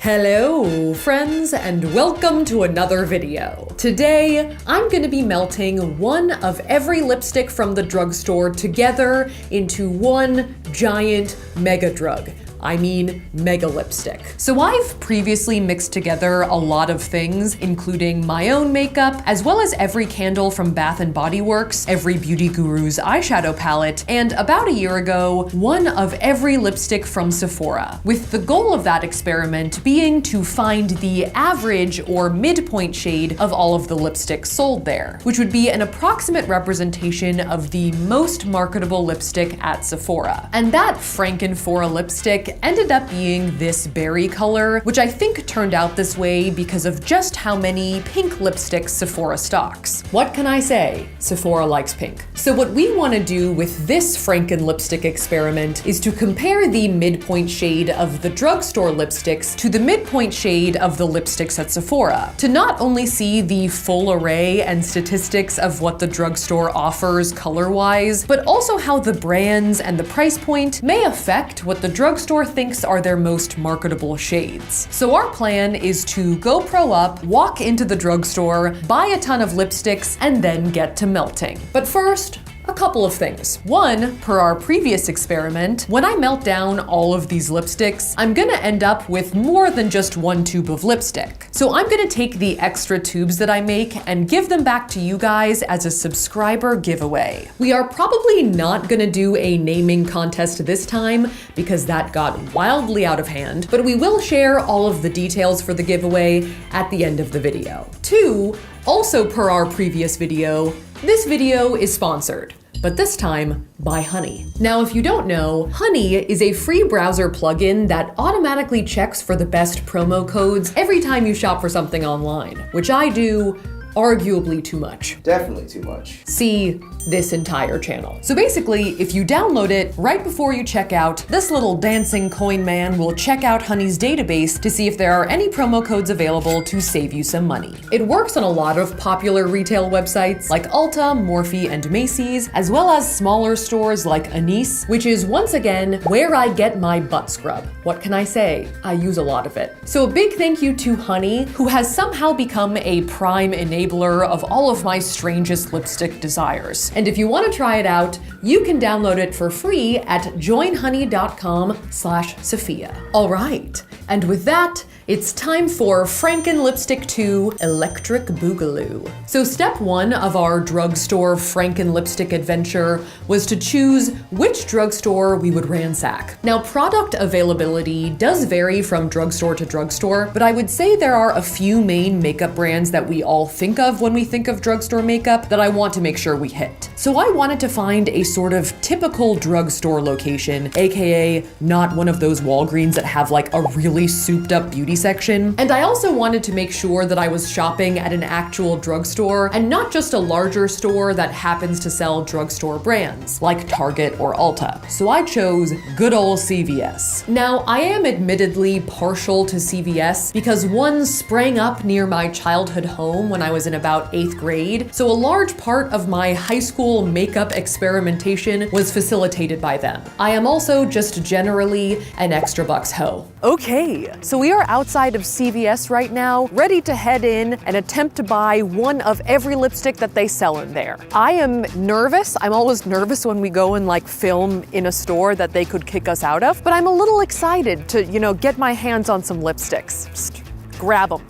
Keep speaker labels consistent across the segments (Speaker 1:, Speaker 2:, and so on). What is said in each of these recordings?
Speaker 1: Hello friends, and welcome to another video. Today, I'm gonna be melting one of every lipstick from the drugstore together into one giant mega drug. I mean mega lipstick. So I've previously mixed together a lot of things, including my own makeup, as well as every candle from Bath & Body Works, every beauty guru's eyeshadow palette, and about a year ago, one of every lipstick from Sephora, with the goal of that experiment being to find the average or midpoint shade of all of the lipsticks sold there, which would be an approximate representation of the most marketable lipstick at Sephora. And that Franken-Phora lipstick ended up being this berry color, which I think turned out this way because of just how many pink lipsticks Sephora stocks. What can I say? Sephora likes pink. So what we want to do with this Franken lipstick experiment is to compare the midpoint shade of the drugstore lipsticks to the midpoint shade of the lipsticks at Sephora, to not only see the full array and statistics of what the drugstore offers color-wise, but also how the brands and the price point may affect what the drugstore thinks are their most marketable shades. So our plan is to GoPro up, walk into the drugstore, buy a ton of lipsticks, and then get to melting. But first, a couple of things. One, per our previous experiment, when I melt down all of these lipsticks, I'm gonna end up with more than just one tube of lipstick. So I'm gonna take the extra tubes that I make and give them back to you guys as a subscriber giveaway. We are probably not gonna do a naming contest this time because that got wildly out of hand, but we will share all of the details for the giveaway at the end of the video. Two, also per our previous video, this video is sponsored, but this time by Honey. Now, if you don't know, Honey is a free browser plugin that automatically checks for the best promo codes every time you shop for something online, which I do arguably too much.
Speaker 2: Definitely too much.
Speaker 1: See this entire channel. So basically, if you download it right before you check out, this little dancing coin man will check out Honey's database to see if there are any promo codes available to save you some money. It works on a lot of popular retail websites like Ulta, Morphe, and Macy's, as well as smaller stores like Anise, which is once again where I get my butt scrub. What can I say? I use a lot of it. So a big thank you to Honey, who has somehow become a prime enabler of all of my strangest lipstick desires. And if you want to try it out, you can download it for free at joinhoney.com/Sophia. All right, and with that, it's time for Franken Lipstick 2 Electric Boogaloo. So step one of our drugstore Franken lipstick adventure was to choose which drugstore we would ransack. Now, product availability does vary from drugstore to drugstore, but I would say there are a few main makeup brands that we all think of when we think of drugstore makeup that I want to make sure we hit. So I wanted to find a sort of typical drugstore location, aka not one of those Walgreens that have like a really souped up beauty section. And I also wanted to make sure that I was shopping at an actual drugstore and not just a larger store that happens to sell drugstore brands like Target or Ulta. So I chose good old CVS. Now, I am admittedly partial to CVS because one sprang up near my childhood home when I was in about 8th grade. So a large part of my high school makeup experimentation was facilitated by them. I am also just generally an extra bucks hoe. Okay, so we are outside of CVS right now, ready to head in and attempt to buy one of every lipstick that they sell in there. I am nervous. I'm always nervous when we go and like film in a store that they could kick us out of, but I'm a little excited to, get my hands on some lipsticks. Just grab them.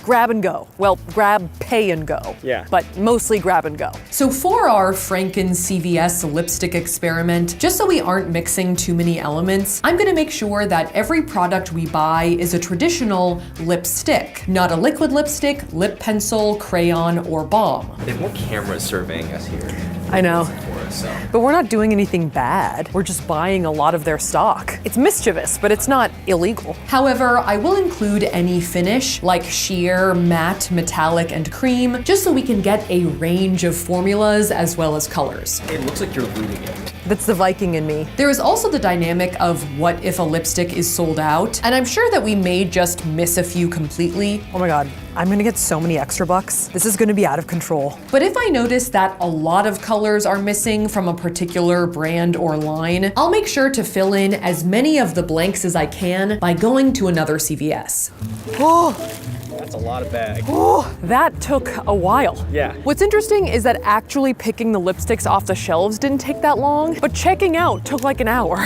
Speaker 1: Grab and go. Well, grab, pay and go.
Speaker 2: Yeah.
Speaker 1: But mostly grab and go. So for our Franken CVS lipstick experiment, just so we aren't mixing too many elements, I'm gonna make sure that every product we buy is a traditional lipstick, not a liquid lipstick, lip pencil, crayon, or balm.
Speaker 2: They have more cameras surveying us here.
Speaker 1: I know.
Speaker 2: So.
Speaker 1: But we're not doing anything bad. We're just buying a lot of their stock. It's mischievous, but it's not illegal. However, I will include any finish like sheer, matte, metallic, and cream, just so we can get a range of formulas as well as colors.
Speaker 2: It looks like you're looting it.
Speaker 1: That's the Viking in me. There is also the dynamic of what if a lipstick is sold out, and I'm sure that we may just miss a few completely. Oh my God, I'm gonna get so many extra bucks. This is gonna be out of control. But if I notice that a lot of colors are missing from a particular brand or line, I'll make sure to fill in as many of the blanks as I can by going to another CVS. Oh.
Speaker 2: That's a lot of bag.
Speaker 1: Oh, that took a while.
Speaker 2: Yeah.
Speaker 1: What's interesting is that actually picking the lipsticks off the shelves didn't take that long, but checking out took like an hour.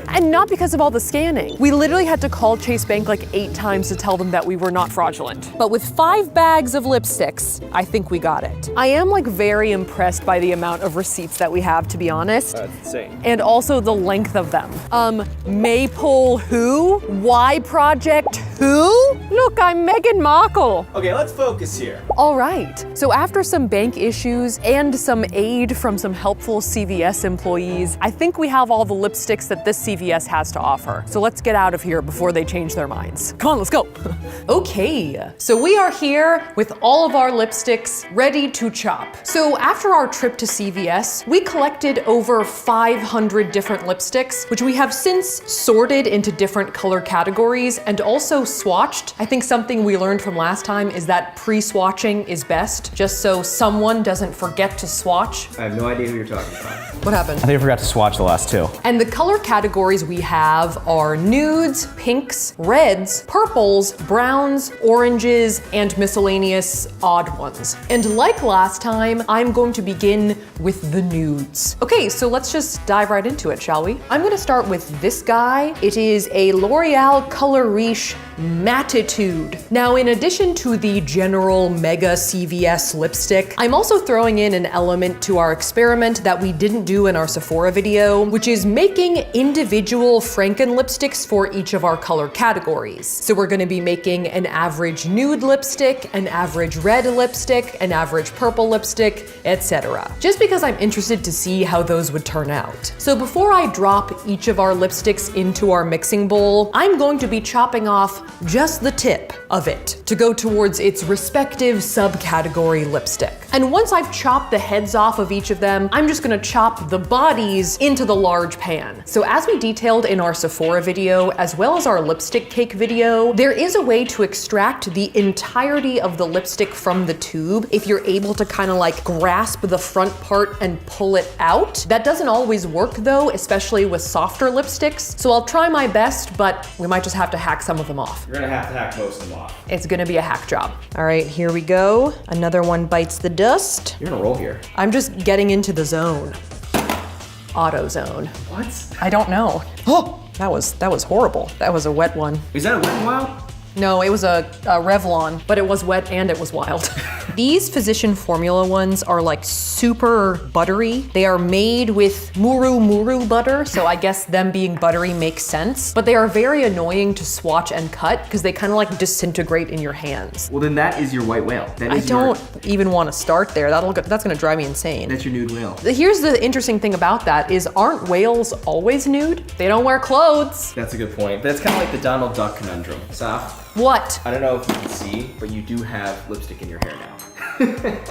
Speaker 1: And not because of all the scanning. We literally had to call Chase Bank like 8 times to tell them that we were not fraudulent. But with 5 bags of lipsticks, I think we got it. I am like very impressed by the amount of receipts that we have, to be honest.
Speaker 2: That's insane.
Speaker 1: And also the length of them. Maypole who? Y Project who? Look, I'm Meghan Markle.
Speaker 2: Okay, let's focus here.
Speaker 1: All right, so after some bank issues and some aid from some helpful CVS employees, I think we have all the lipsticks that this CVS has to offer. So let's get out of here before they change their minds. Come on, let's go. Okay, so we are here with all of our lipsticks ready to chop. So after our trip to CVS, we collected over 500 different lipsticks, which we have since sorted into different color categories and also swatched. I think something we learned from last time is that pre-swatching is best, just so someone doesn't forget to swatch.
Speaker 2: I have no idea who you're talking about.
Speaker 1: What happened?
Speaker 2: I think I forgot to swatch the last 2.
Speaker 1: And the color categories we have are nudes, pinks, reds, purples, browns, oranges, and miscellaneous odd ones. And like last time, I'm going to begin with the nudes. Okay, so let's just dive right into it, shall we? I'm gonna start with this guy. It is a L'Oreal Color Riche Mattitude. Now, in addition to the general mega CVS lipstick, I'm also throwing in an element to our experiment that we didn't do in our Sephora video, which is making individual Franken lipsticks for each of our color categories. So we're gonna be making an average nude lipstick, an average red lipstick, an average purple lipstick, etc. Just because I'm interested to see how those would turn out. So before I drop each of our lipsticks into our mixing bowl, I'm going to be chopping off just the tip of it to go towards its respective subcategory lipstick. And once I've chopped the heads off of each of them, I'm just gonna chop the bodies into the large pan. So as we detailed in our Sephora video, as well as our lipstick cake video, there is a way to extract the entirety of the lipstick from the tube if you're able to kind of like grasp the front part and pull it out. That doesn't always work though, especially with softer lipsticks. So I'll try my best, but we might just have to hack some of them off.
Speaker 2: You're gonna have to hack most of them off.
Speaker 1: It's gonna be a hack job. All right, here we go. Another one bites the dust.
Speaker 2: You're gonna roll here.
Speaker 1: I'm just getting into the zone. Auto zone.
Speaker 2: What?
Speaker 1: I don't know. Oh, that was horrible. That was a wet one.
Speaker 2: Is that a Wet n Wild?
Speaker 1: No, it was a Revlon, but it was wet and it was wild. These Physician Formula ones are like super buttery. They are made with muru butter, so I guess them being buttery makes sense. But they are very annoying to swatch and cut because they kind of like disintegrate in your hands.
Speaker 2: Well, then that is your white whale. That
Speaker 1: I
Speaker 2: is
Speaker 1: don't even want to start there. That's gonna drive me insane.
Speaker 2: That's your nude whale.
Speaker 1: Here's the interesting thing about that is aren't whales always nude? They don't wear clothes.
Speaker 2: That's a good point. That's kind of like the Donald Duck conundrum. Saf,
Speaker 1: What?
Speaker 2: I don't know if you can see, but you do have lipstick in your hair now.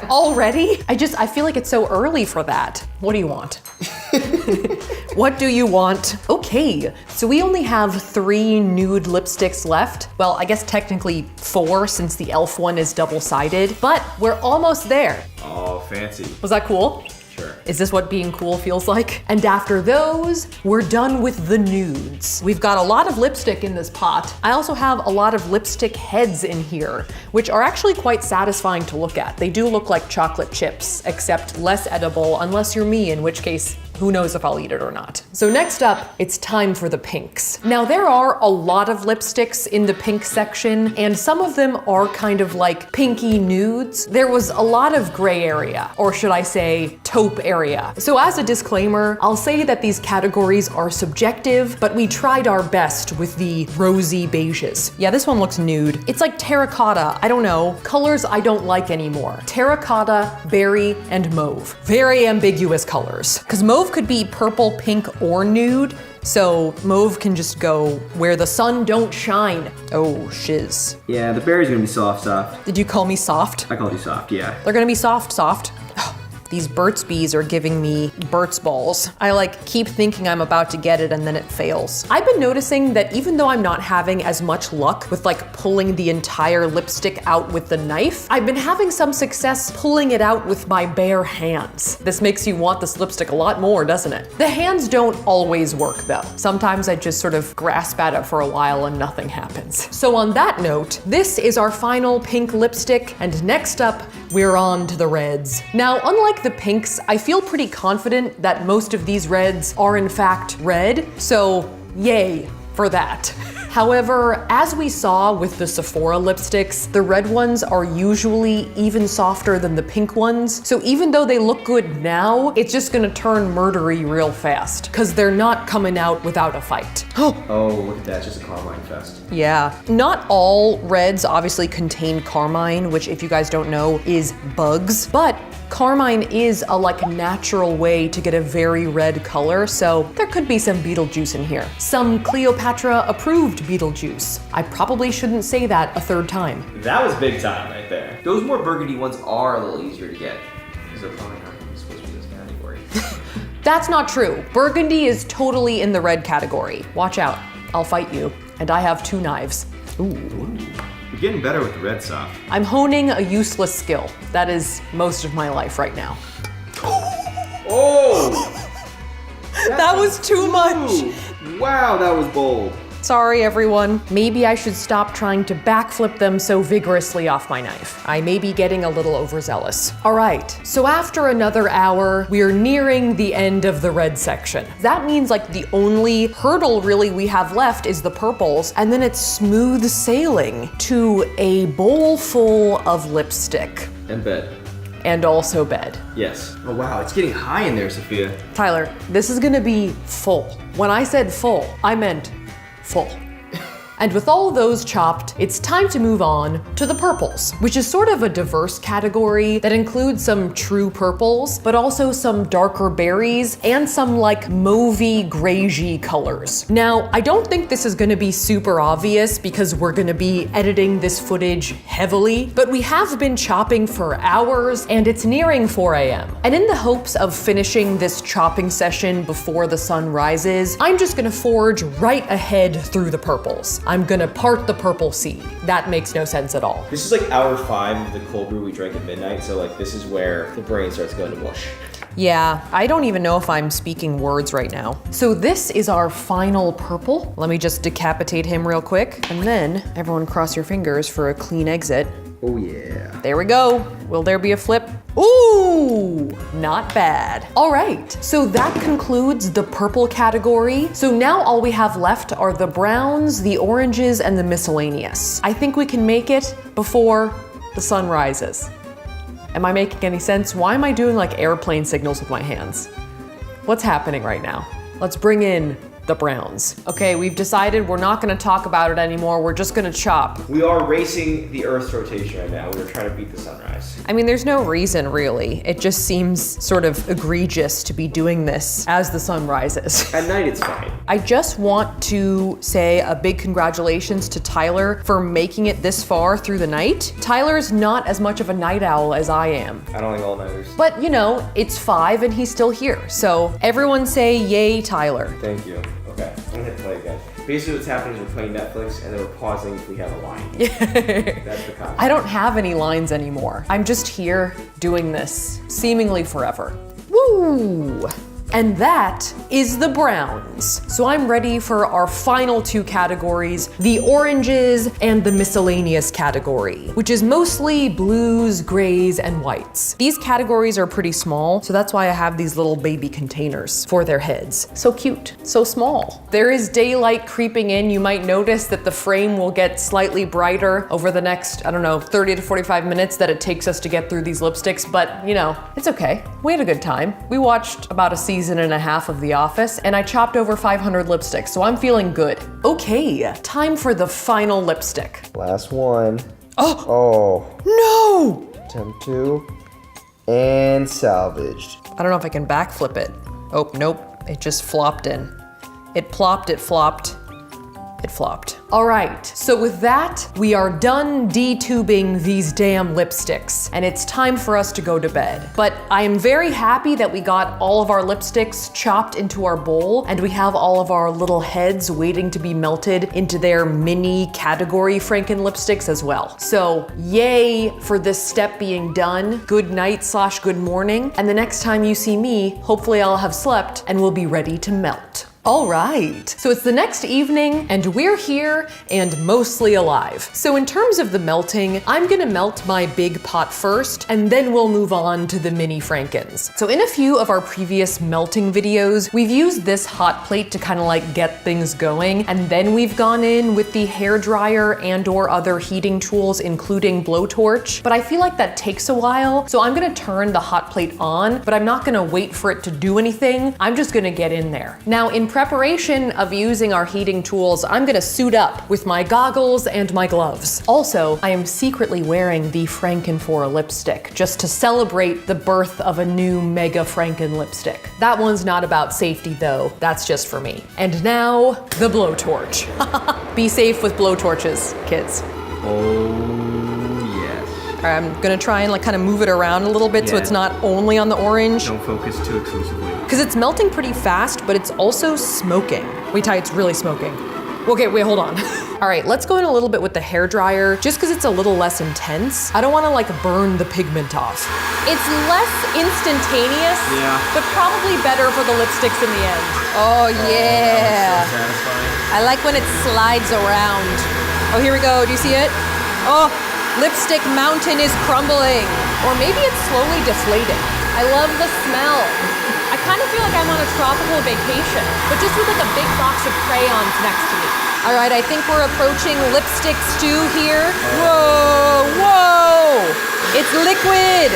Speaker 1: Already? I feel like it's so early for that. What do you want? What do you want? Okay, so we only have 3 nude lipsticks left. Well, I guess technically 4 since the e.l.f. one is double-sided, but we're almost there.
Speaker 2: Oh, fancy.
Speaker 1: Was that cool?
Speaker 2: Sure.
Speaker 1: Is this what being cool feels like? And after those, we're done with the nudes. We've got a lot of lipstick in this pot. I also have a lot of lipstick heads in here, which are actually quite satisfying to look at. They do look like chocolate chips, except less edible, unless you're me, in which case, who knows if I'll eat it or not. So next up, it's time for the pinks. Now there are a lot of lipsticks in the pink section, and some of them are kind of like pinky nudes. There was a lot of gray area, or should I say taupe area. So as a disclaimer, I'll say that these categories are subjective, but we tried our best with the rosy beiges. Yeah, this one looks nude. It's like terracotta, I don't know, colors I don't like anymore. Terracotta, berry, and mauve. Very ambiguous colors, because mauve could be purple, pink, or nude. So mauve can just go where the sun don't shine. Oh, shiz.
Speaker 2: Yeah, the berry's gonna be soft.
Speaker 1: Did you call me soft?
Speaker 2: I called you soft, yeah.
Speaker 1: They're gonna be soft. These Burt's Bees are giving me Burt's Balls. I like keep thinking I'm about to get it and then it fails. I've been noticing that even though I'm not having as much luck with like pulling the entire lipstick out with the knife, I've been having some success pulling it out with my bare hands. This makes you want this lipstick a lot more, doesn't it? The hands don't always work though. Sometimes I just sort of grasp at it for a while and nothing happens. So on that note, this is our final pink lipstick, and next up, we're on to the reds. Now, unlike the pinks, I feel pretty confident that most of these reds are in fact red, so yay for that. However, as we saw with the Sephora lipsticks, the red ones are usually even softer than the pink ones. So even though they look good now, it's just gonna turn murdery real fast because they're not coming out without a fight.
Speaker 2: Oh, look at that, just a Carmine fest.
Speaker 1: Yeah, not all reds obviously contain carmine, which if you guys don't know is bugs, but carmine is a like natural way to get a very red color, so there could be some Beetlejuice in here. Some Cleopatra approved Beetlejuice. I probably shouldn't say that a third time.
Speaker 2: That was big time right there. Those more burgundy ones are a little easier to get, because they're probably not really supposed to be in this category.
Speaker 1: That's not true. Burgundy is totally in the red category. Watch out, I'll fight you. And I have 2 knives. Ooh.
Speaker 2: You're getting better with the red stuff.
Speaker 1: I'm honing a useless skill. That is most of my life right now.
Speaker 2: Oh!
Speaker 1: That was too much.
Speaker 2: Wow, that was bold.
Speaker 1: Sorry, everyone. Maybe I should stop trying to backflip them so vigorously off my knife. I may be getting a little overzealous. All right, so after another hour, we're nearing the end of the red section. That means like the only hurdle really we have left is the purples, and then it's smooth sailing to a bowl full of lipstick.
Speaker 2: And bed.
Speaker 1: And also bed.
Speaker 2: Yes. Oh wow, it's getting high in there, Sophia.
Speaker 1: Tyler, this is gonna be full. When I said full, I meant full. And with all of those chopped, it's time to move on to the purples, which is sort of a diverse category that includes some true purples, but also some darker berries and some like mauvey grayish colors. Now, I don't think this is gonna be super obvious because we're gonna be editing this footage heavily, but we have been chopping for hours and it's nearing 4 a.m. And in the hopes of finishing this chopping session before the sun rises, I'm just gonna forge right ahead through the purples. I'm gonna part the purple seed. That makes no sense at all.
Speaker 2: This is like hour 5 of the cold brew we drank at midnight, so like this is where the brain starts going to mush.
Speaker 1: Yeah, I don't even know if I'm speaking words right now. So this is our final purple. Let me just decapitate him real quick. And then everyone cross your fingers for a clean exit.
Speaker 2: Oh yeah.
Speaker 1: There we go. Will there be a flip? Ooh, not bad. All right, so that concludes the purple category. So now all we have left are the browns, the oranges, and the miscellaneous. I think we can make it before the sun rises. Am I making any sense? Why am I doing like airplane signals with my hands? What's happening right now? Let's bring in the browns. Okay, we've decided we're not gonna talk about it anymore. We're just gonna chop.
Speaker 2: We are racing the Earth's rotation right now. We're trying to beat the sunrise.
Speaker 1: I mean, there's no reason really. It just seems sort of egregious to be doing this as the sun rises.
Speaker 2: At night, it's fine.
Speaker 1: I just want to say a big congratulations to Tyler for making it this far through the night. Tyler's not as much of a night owl as I am.
Speaker 2: I don't like all-nighters.
Speaker 1: But you know, it's 5 and he's still here. So everyone say yay, Tyler.
Speaker 2: Thank you. Okay, I'm gonna hit play again. Basically what's happening is we're playing Netflix and then we're pausing if we have a line. That's the concept.
Speaker 1: I don't have any lines anymore. I'm just here doing this seemingly forever. Woo! And that is the browns. So I'm ready for our final 2 categories, the oranges and the miscellaneous category, which is mostly blues, grays, and whites. These categories are pretty small, so that's why I have these little baby containers for their heads. So cute, so small. There is daylight creeping in. You might notice that the frame will get slightly brighter over the next, I don't know, 30 to 45 minutes that it takes us to get through these lipsticks, but you know, it's okay. We had a good time. We watched about a season and a half of The Office, and I chopped over 500 lipsticks, so I'm feeling good. Okay, time for the final lipstick.
Speaker 2: Last one.
Speaker 1: Oh no!
Speaker 2: Attempt 2. And salvaged.
Speaker 1: I don't know if I can backflip it. Oh, nope, it just flopped in. It plopped, it flopped. it flopped. All right, so with that, we are done detubing these damn lipsticks, and it's time for us to go to bed. But I am very happy that we got all of our lipsticks chopped into our bowl, and we have all of our little heads waiting to be melted into their mini category Franken lipsticks as well. So yay for this step being done. Good night/good morning. And the next time you see me, hopefully I'll have slept and we'll be ready to melt. All right, so it's the next evening and we're here and mostly alive. So in terms of the melting, I'm gonna melt my big pot first and then we'll move on to the mini Frankens. So in a few of our previous melting videos, we've used this hot plate to kind of like get things going, and then we've gone in with the hair dryer and or other heating tools, including blowtorch. But I feel like that takes a while, so I'm gonna turn the hot plate on, but I'm not gonna wait for it to do anything. I'm just gonna get in there. Now, in preparation of using our heating tools, I'm gonna suit up with my goggles and my gloves. Also, I am secretly wearing the Franken4 lipstick just to celebrate the birth of a new Mega Franken lipstick. That one's not about safety though, that's just for me. And now, the blowtorch. Be safe with blowtorches, kids.
Speaker 2: Oh, yes.
Speaker 1: All right, I'm gonna try and like kind of move it around a little bit so it's not only on the orange.
Speaker 2: Don't focus too exclusively.
Speaker 1: Because it's melting pretty fast, but it's also smoking. Wait, Ty, it's really smoking. Okay, wait, hold on. All right, let's go in a little bit with the hair dryer, just because it's a little less intense. I don't want to like burn the pigment off. It's less instantaneous, but probably better for the lipsticks in the end. Oh yeah.
Speaker 2: So satisfying.
Speaker 1: I like when it slides around. Oh, here we go, do you see it? Oh, lipstick mountain is crumbling. Or maybe it's slowly deflating. I love the smell. I kind of feel like I'm on a tropical vacation, but just with like a big box of crayons next to me. All right, I think we're approaching lipstick stew here. Whoa, whoa, it's liquid.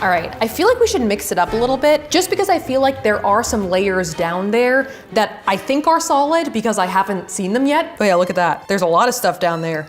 Speaker 1: All right, I feel like we should mix it up a little bit, just because I feel like there are some layers down there that I think are solid because I haven't seen them yet. Oh yeah, look at that. There's a lot of stuff down there.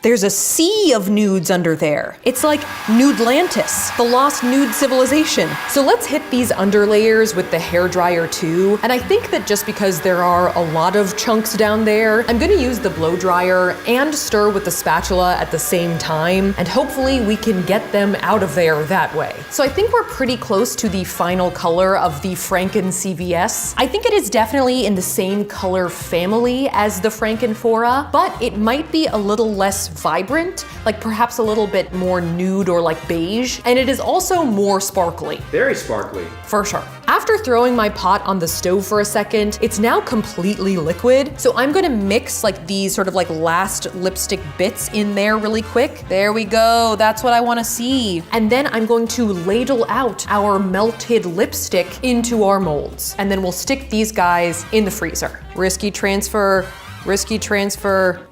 Speaker 1: There's a sea of nudes under there. It's like Nudelantis, the lost nude civilization. So let's hit these underlayers with the hair dryer too. And I think that just because there are a lot of chunks down there, I'm gonna use the blow dryer and stir with the spatula at the same time. And hopefully we can get them out of there that way. So I think we're pretty close to the final color of the Franken CVS. I think it is definitely in the same color family as the Franken4, but it might be a little less vibrant, like perhaps a little bit more nude or like beige, and it is also more sparkly.
Speaker 2: Very sparkly.
Speaker 1: For sure. After throwing my pot on the stove for a second, it's now completely liquid, so I'm gonna mix like these sort of like last lipstick bits in there really quick. There we go, that's what I wanna see. And then I'm going to ladle out our melted lipstick into our molds, and then we'll stick these guys in the freezer. Risky transfer, risky transfer.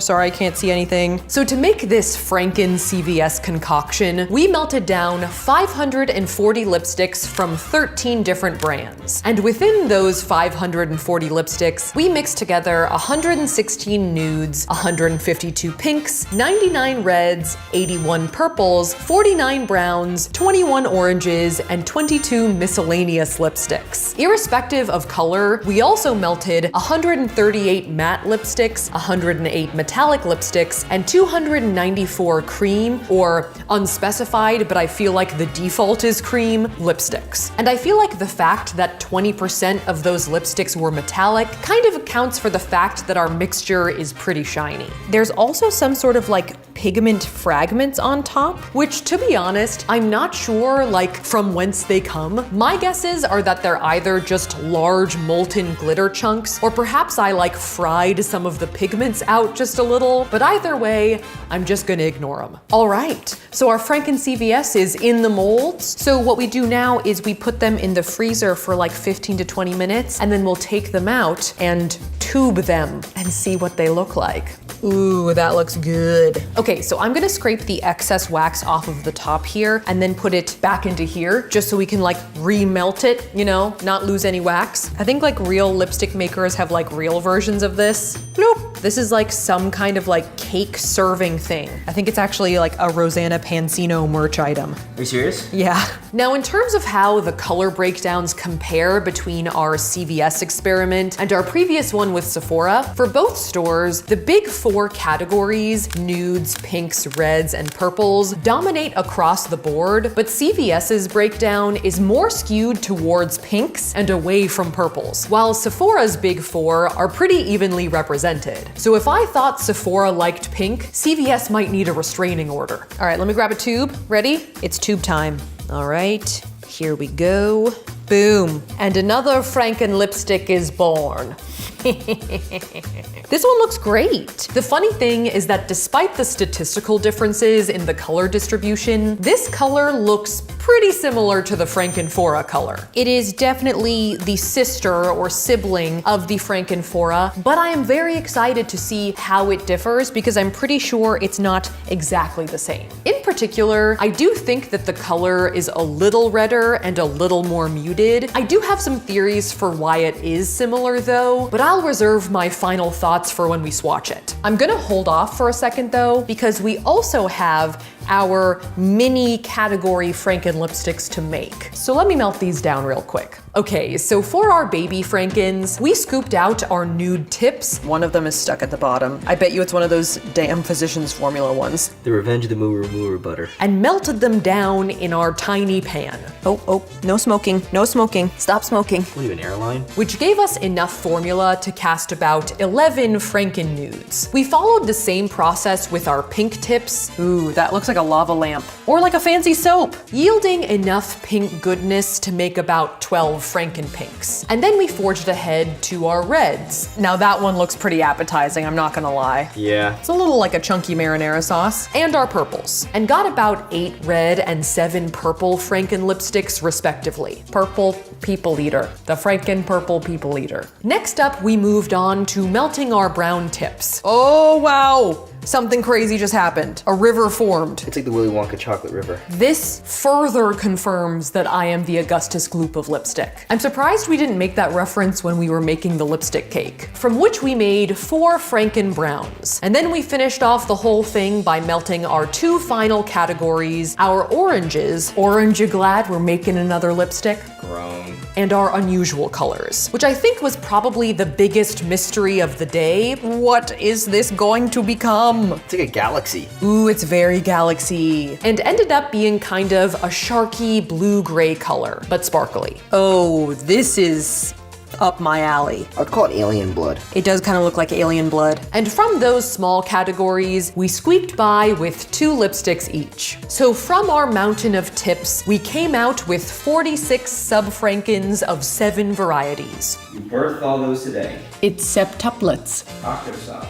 Speaker 1: Sorry, I can't see anything. So to make this Franken CVS concoction, we melted down 540 lipsticks from 13 different brands. And within those 540 lipsticks, we mixed together 116 nudes, 152 pinks, 99 reds, 81 purples, 49 browns, 21 oranges, and 22 miscellaneous lipsticks. Irrespective of color, we also melted 138 matte lipsticks, 108 metallic lipsticks, and 294 cream, or unspecified, but I feel like the default is cream, lipsticks. And I feel like the fact that 20% of those lipsticks were metallic kind of accounts for the fact that our mixture is pretty shiny. There's also some sort of like pigment fragments on top, which to be honest, I'm not sure like from whence they come. My guesses are that they're either just large molten glitter chunks, or perhaps I like fried some of the pigments out just a little, but either way, I'm just gonna ignore them. All right, so our Franken CVS is in the molds. So what we do now is we put them in the freezer for like 15 to 20 minutes, and then we'll take them out and tube them and see what they look like. Ooh, that looks good. Okay, so I'm gonna scrape the excess wax off of the top here and then put it back into here just so we can like remelt it, you know, not lose any wax. I think like real lipstick makers have like real versions of this. Bloop. This is like some kind of like cake serving thing. I think it's actually like a Rosanna Pansino merch item.
Speaker 2: Are you serious?
Speaker 1: Yeah. Now, in terms of how the color breakdowns compare between our CVS experiment and our previous one with Sephora, for both stores, the big four categories, nudes, pinks, reds, and purples, dominate across the board, but CVS's breakdown is more skewed towards pinks and away from purples, while Sephora's big four are pretty evenly represented. So if I thought Sephora liked pink, CVS might need a restraining order. All right, let me grab a tube. Ready? It's tube time. All right, here we go. Boom. And another Franken lipstick is born. This one looks great. The funny thing is that despite the statistical differences in the color distribution, this color looks pretty similar to the Frankenfora color. It is definitely the sister or sibling of the Frankenfora, but I am very excited to see how it differs because I'm pretty sure it's not exactly the same. In particular, I do think that the color is a little redder and a little more muted. I do have some theories for why it is similar though, but I'll reserve my final thoughts for when we swatch it. I'm gonna hold off for a second though, because we also have our mini category Franken lipsticks to make. So let me melt these down real quick. Okay, so for our baby Frankens, we scooped out our nude tips. One of them is stuck at the bottom. I bet you it's one of those damn Physicians Formula ones.
Speaker 2: The Revenge of the Moo butter.
Speaker 1: And melted them down in our tiny pan. Oh, no smoking, no smoking, stop smoking.
Speaker 2: What are you, an airline?
Speaker 1: Which gave us enough formula to cast about 11 Franken nudes. We followed the same process with our pink tips. Ooh, that looks like a lava lamp. Or like a fancy soap. Yielding enough pink goodness to make about 12 Franken pinks. And then we forged ahead to our reds. Now that one looks pretty appetizing, I'm not gonna lie.
Speaker 2: Yeah.
Speaker 1: It's a little like a chunky marinara sauce. And our purples. And got about 8 red and 7 purple Franken lipsticks respectively. Purple people eater. The Franken purple people eater. Next up, we moved on to melting our brown tips. Oh wow! Something crazy just happened. A river formed.
Speaker 2: It's like the Willy Wonka chocolate river.
Speaker 1: This further confirms that I am the Augustus Gloop of lipstick. I'm surprised we didn't make that reference when we were making the lipstick cake, from which we made 4 Franken browns. And then we finished off the whole thing by melting our 2 final categories, our oranges. Orange, you glad we're making another lipstick?
Speaker 2: Grown.
Speaker 1: And our unusual colors, which I think was probably the biggest mystery of the day. What is this going to become?
Speaker 2: It's like a galaxy.
Speaker 1: Ooh, it's very galaxy. And ended up being kind of a sharky blue-gray color, but sparkly. Oh, this is up my alley.
Speaker 2: I'd call it alien blood.
Speaker 1: It does kind of look like alien blood. And from those small categories, we squeaked by with 2 lipsticks each. So from our mountain of tips, we came out with 46 sub-Frankens of 7 varieties.
Speaker 2: You birthed all those today.
Speaker 1: It's septuplets.
Speaker 2: Octosoft.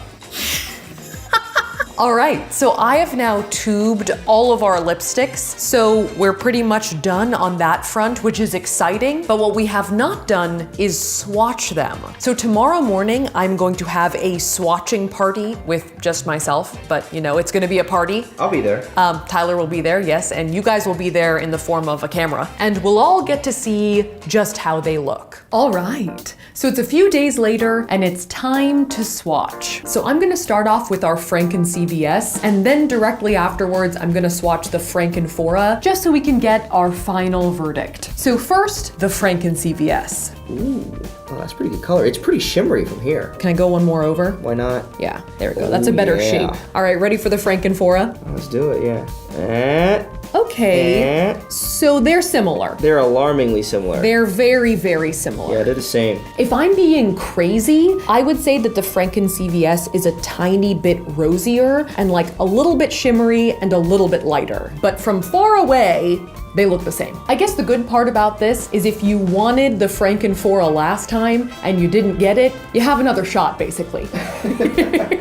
Speaker 1: All right, so I have now tubed all of our lipsticks, so we're pretty much done on that front, which is exciting, but what we have not done is swatch them. So tomorrow morning, I'm going to have a swatching party with just myself, but you know, it's gonna be a party.
Speaker 2: I'll be there.
Speaker 1: Tyler will be there, yes, and you guys will be there in the form of a camera, and we'll all get to see just how they look. All right, so it's a few days later, and it's time to swatch. So I'm gonna start off with our Franken CVS, and then directly afterwards, I'm gonna swatch the Frankenfora, just so we can get our final verdict. So first, the Franken CVS.
Speaker 2: Ooh, oh, that's pretty good color. It's pretty shimmery from here.
Speaker 1: Can I go one more over?
Speaker 2: Why not?
Speaker 1: Yeah, there we go. That's a better shape. All right, ready for the Frankenfora?
Speaker 2: Let's do it, yeah.
Speaker 1: Okay, so they're similar.
Speaker 2: They're alarmingly similar.
Speaker 1: They're very, very similar.
Speaker 2: Yeah, they're the same.
Speaker 1: If I'm being crazy, I would say that the Franken CVS is a tiny bit rosier and like a little bit shimmery and a little bit lighter. But from far away, they look the same. I guess the good part about this is if you wanted the Frankenfora last time and you didn't get it, you have another shot basically.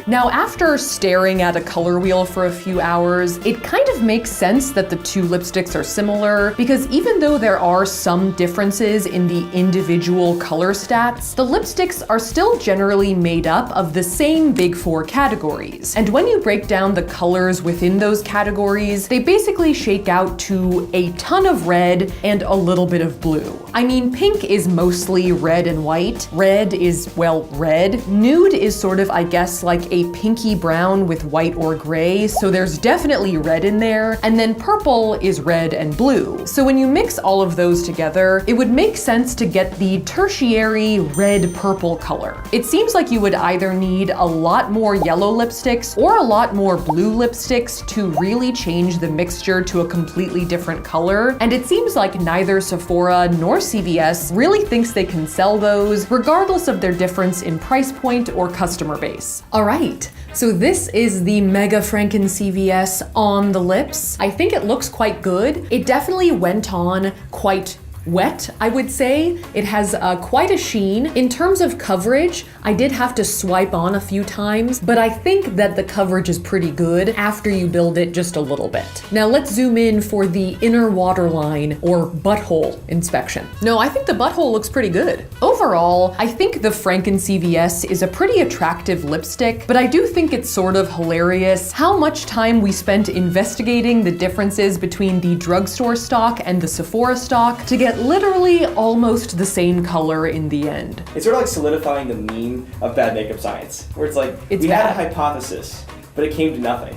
Speaker 1: Now, after staring at a color wheel for a few hours, it kind of makes sense that the 2 lipsticks are similar because even though there are some differences in the individual color stats, the lipsticks are still generally made up of the same big 4 categories. And when you break down the colors within those categories, they basically shake out to a ton of red and a little bit of blue. I mean, pink is mostly red and white. Red is, well, red. Nude is sort of, I guess, like a pinky brown with white or gray, so there's definitely red in there. And then purple is red and blue. So when you mix all of those together, it would make sense to get the tertiary red-purple color. It seems like you would either need a lot more yellow lipsticks or a lot more blue lipsticks to really change the mixture to a completely different color. And it seems like neither Sephora nor CVS really thinks they can sell those, regardless of their difference in price point or customer base. All right, so this is the Mega Franken CVS on the lips. I think it looks quite good. It definitely went on quite wet, I would say. It has quite a sheen. In terms of coverage, I did have to swipe on a few times, but I think that the coverage is pretty good after you build it just a little bit. Now let's zoom in for the inner waterline or butthole inspection. No, I think the butthole looks pretty good. Overall, I think the Franken CVS is a pretty attractive lipstick, but I do think it's sort of hilarious how much time we spent investigating the differences between the drugstore stock and the Sephora stock to get literally almost the same color in the end.
Speaker 2: It's sort of like solidifying the meme of bad makeup science, where it's like, we had a hypothesis, but it came to nothing.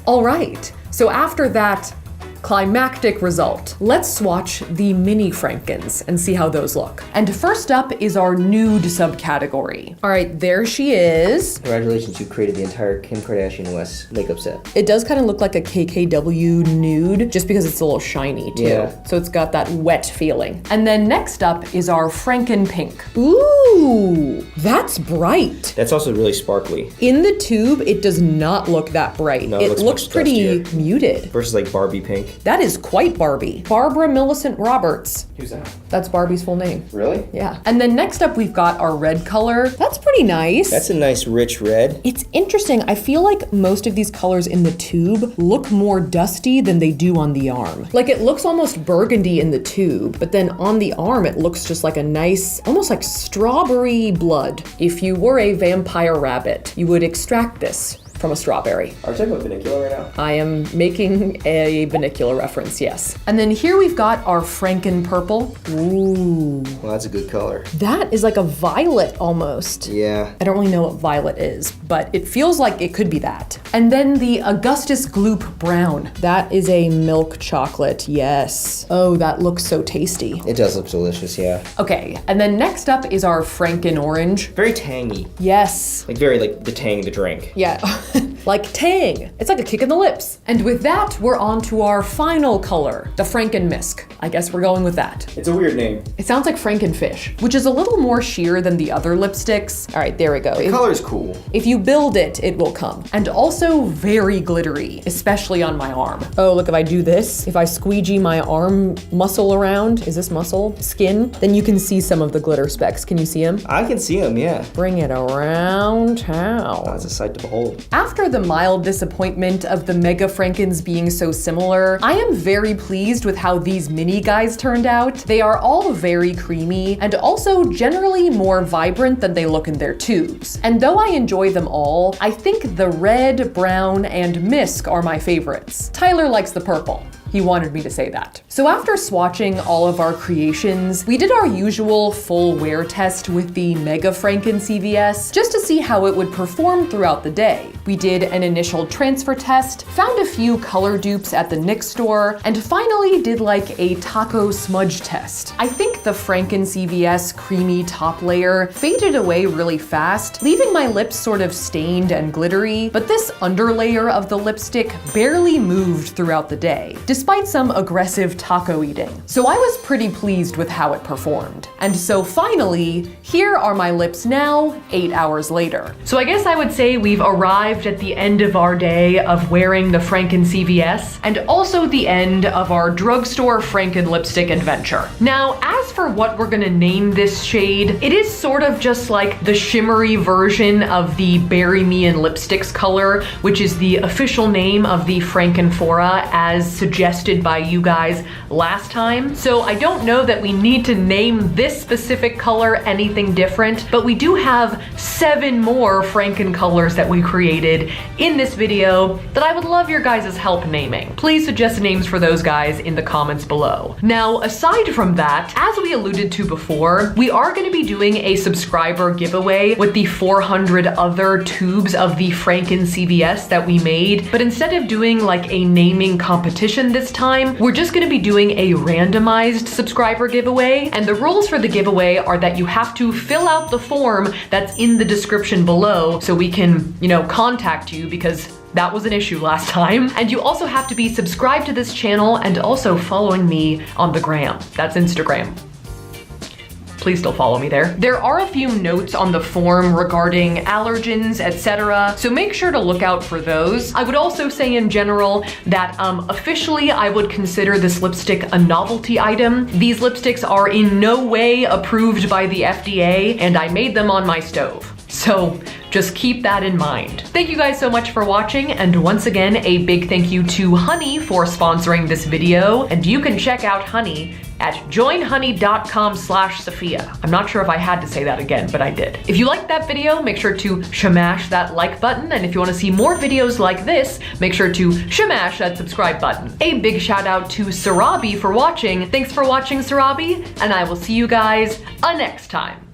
Speaker 1: All right, so after that climactic result, let's swatch the mini Frankens and see how those look. And first up is our nude subcategory. All right, there she is.
Speaker 2: Congratulations, you created the entire Kim Kardashian West makeup set.
Speaker 1: It does kind of look like a KKW nude, just because it's a little shiny too.
Speaker 2: Yeah.
Speaker 1: So it's got that wet feeling. And then next up is our Franken Pink. Ooh, that's bright.
Speaker 2: That's also really sparkly.
Speaker 1: In the tube, it does not look that bright.
Speaker 2: No,
Speaker 1: it looks pretty
Speaker 2: dustier.
Speaker 1: muted.
Speaker 2: Versus like Barbie pink.
Speaker 1: That is quite Barbie. Barbara Millicent Roberts.
Speaker 2: Who's that?
Speaker 1: That's Barbie's full name.
Speaker 2: Really?
Speaker 1: Yeah. And then next up, we've got our red color. That's pretty nice.
Speaker 2: That's a nice rich red.
Speaker 1: It's interesting. I feel like most of these colors in the tube look more dusty than they do on the arm. Like it looks almost burgundy in the tube, but then on the arm, it looks just like a nice, almost like strawberry blood. If you were a vampire rabbit, you would extract this from a strawberry.
Speaker 2: Are we talking about vernacular right now?
Speaker 1: I am making a vernacular reference, yes. And then here we've got our Franken Purple. Ooh.
Speaker 2: Well, that's a good color.
Speaker 1: That is like a violet almost.
Speaker 2: Yeah.
Speaker 1: I don't really know what violet is, but it feels like it could be that. And then the Augustus Gloop Brown. That is a milk chocolate, yes. Oh, that looks so tasty.
Speaker 2: It does look delicious, yeah.
Speaker 1: Okay, and then next up is our Franken Orange.
Speaker 2: Very tangy.
Speaker 1: Yes.
Speaker 2: Like very like the tang, the drink.
Speaker 1: Yeah. Like tang. It's like a kick in the lips. And with that, we're on to our final color, the Franken Misk. I guess we're going with that.
Speaker 2: It's a weird name.
Speaker 1: It sounds like Frankenfish, which is a little more sheer than the other lipsticks. All right, there we go.
Speaker 2: The color is cool.
Speaker 1: If you build it, it will come. And also very glittery, especially on my arm. Oh, look, if I do this, if I squeegee my arm muscle around, is this muscle? Skin? Then you can see some of the glitter specks. Can you see them?
Speaker 2: I can see them, yeah.
Speaker 1: Bring it around town.
Speaker 2: Oh, that's a sight to behold.
Speaker 1: After the mild disappointment of the Mega Frankens being so similar, I am very pleased with how these mini guys turned out. They are all very creamy and also generally more vibrant than they look in their tubes. And though I enjoy them all, I think the red, brown, and Misk are my favorites. Tyler likes the purple. He wanted me to say that. So after swatching all of our creations, we did our usual full wear test with the Mega Franken CVS just to see how it would perform throughout the day. We did an initial transfer test, found a few color dupes at the NYX store, and finally did like a taco smudge test. I think the Franken CVS creamy top layer faded away really fast, leaving my lips sort of stained and glittery, but this underlayer of the lipstick barely moved throughout the day, despite some aggressive taco eating. So I was pretty pleased with how it performed. And so finally, here are my lips now, 8 hours later. So I guess I would say we've arrived at the end of our day of wearing the Franken CVS, and also the end of our drugstore Franken lipstick adventure. Now, as for what we're gonna name this shade, it is sort of just like the shimmery version of the Bury Me in Lipsticks color, which is the official name of the Frankenphora as suggested suggested by you guys last time. So I don't know that we need to name this specific color anything different, but we do have 7 more Franken colors that we created in this video that I would love your guys' help naming. Please suggest names for those guys in the comments below. Now, aside from that, as we alluded to before, we are going to be doing a subscriber giveaway with the 400 other tubes of the Franken CVS that we made. But instead of doing like a naming competition this time, we're just going to be doing a randomized subscriber giveaway. And the rules for the giveaway are that you have to fill out the form that's in the description below so we can, contact you, because that was an issue last time. And you also have to be subscribed to this channel and also following me on the gram. That's Instagram. Please still follow me there. There are a few notes on the form regarding allergens, etc. So make sure to look out for those. I would also say in general that officially I would consider this lipstick a novelty item. These lipsticks are in no way approved by the FDA, and I made them on my stove. So just keep that in mind. Thank you guys so much for watching, and once again, a big thank you to Honey for sponsoring this video, and you can check out Honey at joinhoney.com/Sophia. I'm not sure if I had to say that again, but I did. If you liked that video, make sure to shamash that like button, and if you want to see more videos like this, make sure to shamash that subscribe button. A big shout out to Sarabi for watching. Thanks for watching, Sarabi, and I will see you guys next time.